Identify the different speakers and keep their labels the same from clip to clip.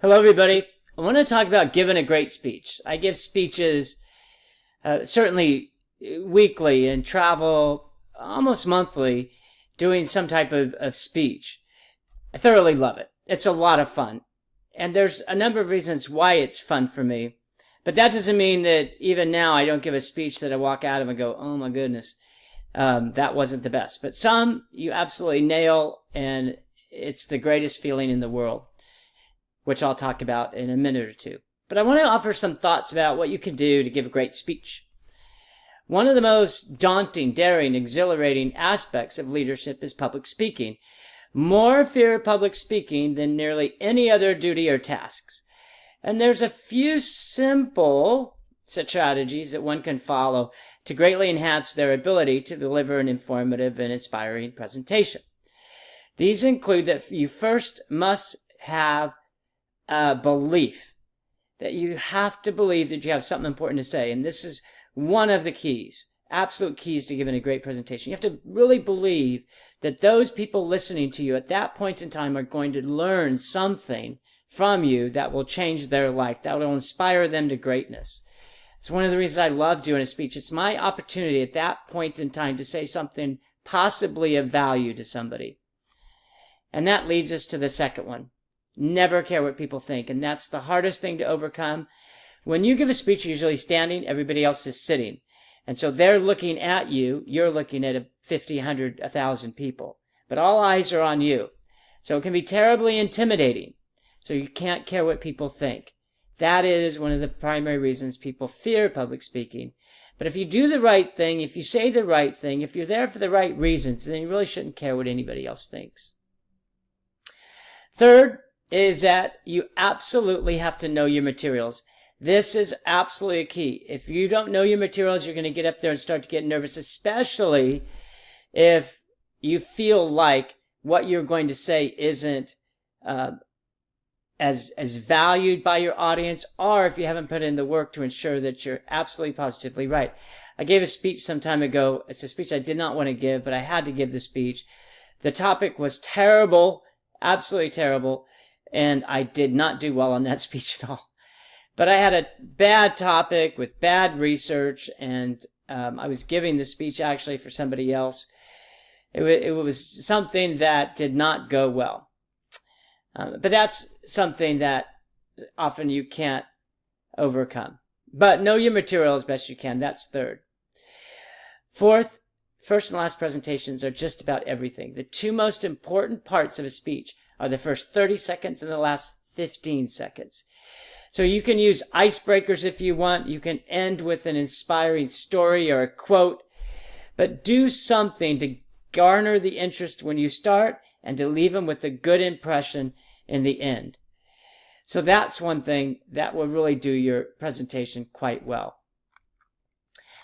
Speaker 1: Hello, everybody. I want to talk about giving a great speech. I give speeches certainly weekly and travel almost monthly doing some type of speech. I thoroughly love it. It's a lot of fun. And there's a number of reasons why it's fun for me. But that doesn't mean that even now I don't give a speech that I walk out of and go, oh my goodness, that wasn't the best. But some you absolutely nail, and it's the greatest feeling in the world, which I'll talk about in a minute or two. But I want to offer some thoughts about what you can do to give a great speech. One of the most daunting, daring, exhilarating aspects of leadership is public speaking. More fear of public speaking than nearly any other duty or tasks. And there's a few simple strategies that one can follow to greatly enhance their ability to deliver an informative and inspiring presentation. These include that you first must have a belief, that you have to believe that you have something important to say. And this is one of the keys, absolute keys to giving a great presentation. You have to really believe that those people listening to you at that point in time are going to learn something from you that will change their life, that will inspire them to greatness. It's one of the reasons I love doing a speech. It's my opportunity at that point in time to say something possibly of value to somebody. And that leads us to the second one. Never care what people think. And that's the hardest thing to overcome. When you give a speech, you're usually standing, everybody else is sitting. And so they're looking at you. You're looking at 50, 100, 1,000 people. But all eyes are on you. So it can be terribly intimidating. So you can't care what people think. That is one of the primary reasons people fear public speaking. But if you do the right thing, if you say the right thing, if you're there for the right reasons, then you really shouldn't care what anybody else thinks. Third is that you absolutely have to know your materials. This is absolutely a key. If you don't know your materials, you're going to get up there and start to get nervous, especially if you feel like what you're going to say isn't as valued by your audience, or if you haven't put in the work to ensure that you're absolutely positively right. I gave a speech some time ago. It's a speech I did not want to give, but I had to give the speech. The topic was terrible, absolutely terrible, and I did not do well on that speech at all. But I had a bad topic with bad research, and I was giving the speech actually for somebody else. It was something that did not go well. But that's something that often you can't overcome. But know your material as best you can. That's third. Fourth, first and last presentations are just about everything. The two most important parts of a speech are the first 30 seconds and the last 15 seconds. So you can use icebreakers if you want. You can end with an inspiring story or a quote. But do something to garner the interest when you start and to leave them with a good impression in the end. So that's one thing that will really do your presentation quite well.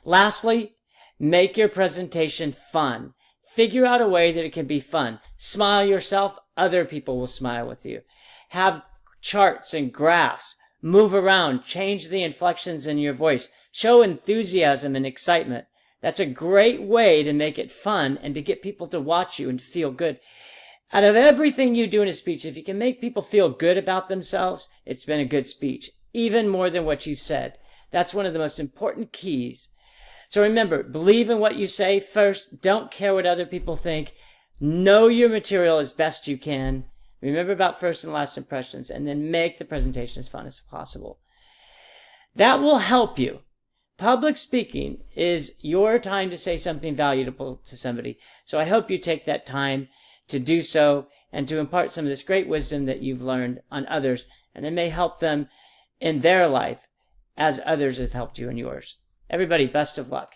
Speaker 1: Lastly, make your presentation fun. Figure out a way that it can be fun. Smile yourself, other people will smile with you. Have charts and graphs. Move around, change the inflections in your voice. Show enthusiasm and excitement. That's a great way to make it fun and to get people to watch you and feel good. Out of everything you do in a speech, if you can make people feel good about themselves, it's been a good speech, even more than what you've said. That's one of the most important keys. So remember, believe in what you say first. Don't care what other people think. Know your material as best you can. Remember about first and last impressions, and then make the presentation as fun as possible. That will help you. Public speaking is your time to say something valuable to somebody. So I hope you take that time to do so and to impart some of this great wisdom that you've learned on others, and it may help them in their life as others have helped you in yours. Everybody, best of luck.